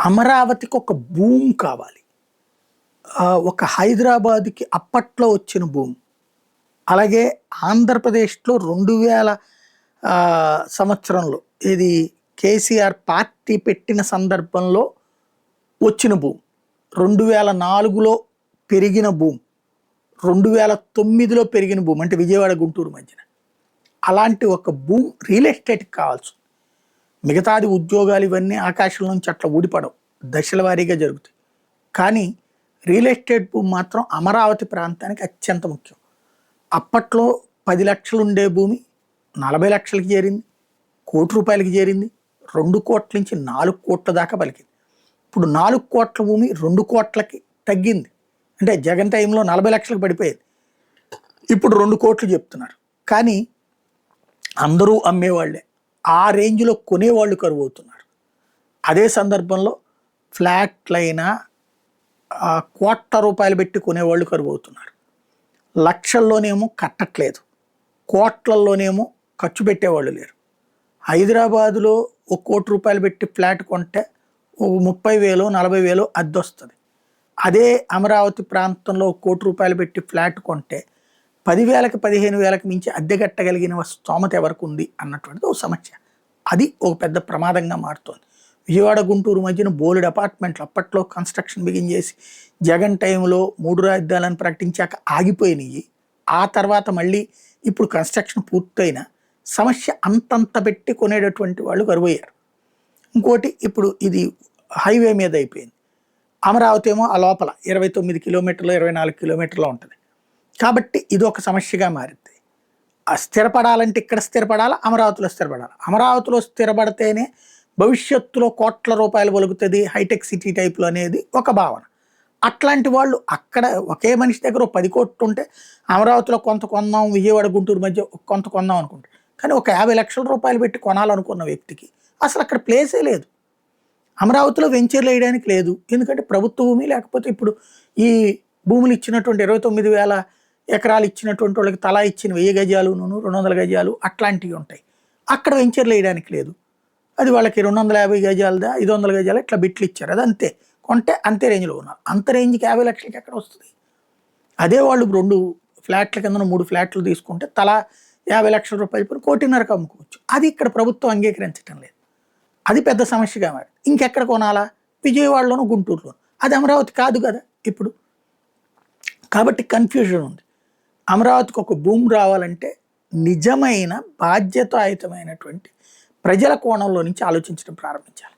అమరావతికి ఒక భూమి కావాలి. ఒక హైదరాబాద్‌కి అప్పట్లో వచ్చిన భూమి. అలాగే ఆంధ్రప్రదేశ్‌లో 2000 సంవత్సరంలో ఇది కేసీఆర్ పార్టీ పెట్టిన సందర్భంలో వచ్చిన భూమి. 2004లో పెరిగిన భూమి. 2009లో పెరిగిన భూమి. అంటే విజయవాడ, గుంటూరు మధ్యన. అలాంటి ఒక భూమి రియల్ ఎస్టేట్‌కి కావాల్సి. మిగతాది ఉద్యోగాలు ఇవన్నీ ఆకాశం నుంచి అట్లా ఊడిపడవు. దశల వారీగా జరుగుతాయి. కానీ రియల్ ఎస్టేట్ భూమి మాత్రం అమరావతి ప్రాంతానికి అత్యంత ముఖ్యం. అప్పట్లో 10 లక్షలు ఉండే భూమి 40 లక్షలకి చేరింది. ₹1,00,00,000 చేరింది. 2 కోట్ల నుంచి 4 కోట్ల దాకా పలికింది. ఇప్పుడు 4 కోట్ల భూమి 2 కోట్లకి తగ్గింది. అంటే జగన్ టైంలో 40 లక్షలకు పడిపోయేది. ఇప్పుడు 2 కోట్లు చెప్తున్నారు. కానీ అందరూ అమ్మేవాళ్లే. ఆ రేంజ్లో కొనేవాళ్ళు కరువు అవుతున్నారు. అదే సందర్భంలో ఫ్లాట్లైనా ₹1,00,00,000 పెట్టి కొనేవాళ్ళు కరువు అవుతున్నారు. లక్షల్లోనేమో కట్టట్లేదు. కోట్లల్లోనేమో ఖర్చు పెట్టేవాళ్ళు లేరు. హైదరాబాదులో ₹1,00,00,000 పెట్టి ఫ్లాట్ కొంటే 30,000 40,000 అద్దె వస్తుంది. అదే అమరావతి ప్రాంతంలో ₹1,00,00,000 పెట్టి ఫ్లాట్ కొంటే 10,000కి 15,000కి మించి అద్దె కట్టగలిగిన స్తోమత ఎవరికి ఉంది అన్నటువంటిది ఒక సమస్య. అది ఒక పెద్ద ప్రమాదంగా మారుతోంది. విజయవాడ, గుంటూరు మధ్యన బోలెడు అపార్ట్మెంట్లు అప్పట్లో కన్స్ట్రక్షన్ బిగిన్ చేసి జగన్ టైంలో 3 రాజధానులను ప్రకటించాక ఆగిపోయినాయి. ఆ తర్వాత మళ్ళీ ఇప్పుడు కన్స్ట్రక్షన్ పూర్తయిన సమస్య అంతంత పెట్టి కొనేటటువంటి వాళ్ళు కరువయ్యారు. ఇంకోటి ఇప్పుడు ఇది హైవే మీద అయిపోయింది. అమరావతి ఏమో ఆ లోపల 29 కిలోమీటర్లు 24 కిలోమీటర్లు ఉంటుంది. కాబట్టి ఇది ఒక సమస్యగా మారింది. స్థిరపడాలంటే ఇక్కడ స్థిరపడాలా, అమరావతిలో స్థిరపడాలి. అమరావతిలో స్థిరపడితేనే భవిష్యత్తులో కోట్ల రూపాయలు ఒలుగుతుంది హైటెక్ సిటీ టైప్లో అనేది ఒక భావన. అట్లాంటి వాళ్ళు అక్కడ ఒకే మనిషి దగ్గర 10 కోట్లు ఉంటే అమరావతిలో కొంత కొందాం, విజయవాడ, గుంటూరు మధ్య కొంత కొందాం అనుకుంటారు. కానీ ఒక ₹50 లక్షల పెట్టి కొనాలనుకున్న వ్యక్తికి అసలు అక్కడ ప్లేసే లేదు. అమరావతిలో వెంచర్లు వేయడానికి లేదు. ఎందుకంటే ప్రభుత్వ భూమి, లేకపోతే ఇప్పుడు ఈ భూములు ఇచ్చినటువంటి 29,000 ఎకరాలు ఇచ్చినటువంటి వాళ్ళకి తలా ఇచ్చిన 1000 గజాలు 200 గజాలు అట్లాంటివి ఉంటాయి. అక్కడ వెంచర్లు వేయడానికి లేదు. అది వాళ్ళకి 250 గజాలదా 500 గజాలు ఇట్లా బిట్లు ఇచ్చారు. అది అంతే కొంటే అంతే రేంజ్లో ఉన్నారు. అంత రేంజ్కి 50 లక్షలకి ఎక్కడ వస్తుంది? అదే వాళ్ళు 2 ఫ్లాట్ల కింద 3 ఫ్లాట్లు తీసుకుంటే తలా ₹50 లక్షల పెట్టి ₹1,50,00,000కి అమ్ముకోవచ్చు. అది ఇక్కడ ప్రభుత్వం అంగీకరించడం లేదు. అది పెద్ద సమస్యగా మారి ఇంకెక్కడ కొనాలా? విజయవాడలోను, గుంటూరులోను. అది అమరావతి కాదు కదా ఇప్పుడు. కాబట్టి కన్ఫ్యూజన్ ఉంది. అమరావతికి ఒక భూమి రావాలంటే నిజమైన బాధ్యతాయుతమైనటువంటి ప్రజల కోణంలో నుంచి ఆలోచించడం ప్రారంభించాలి.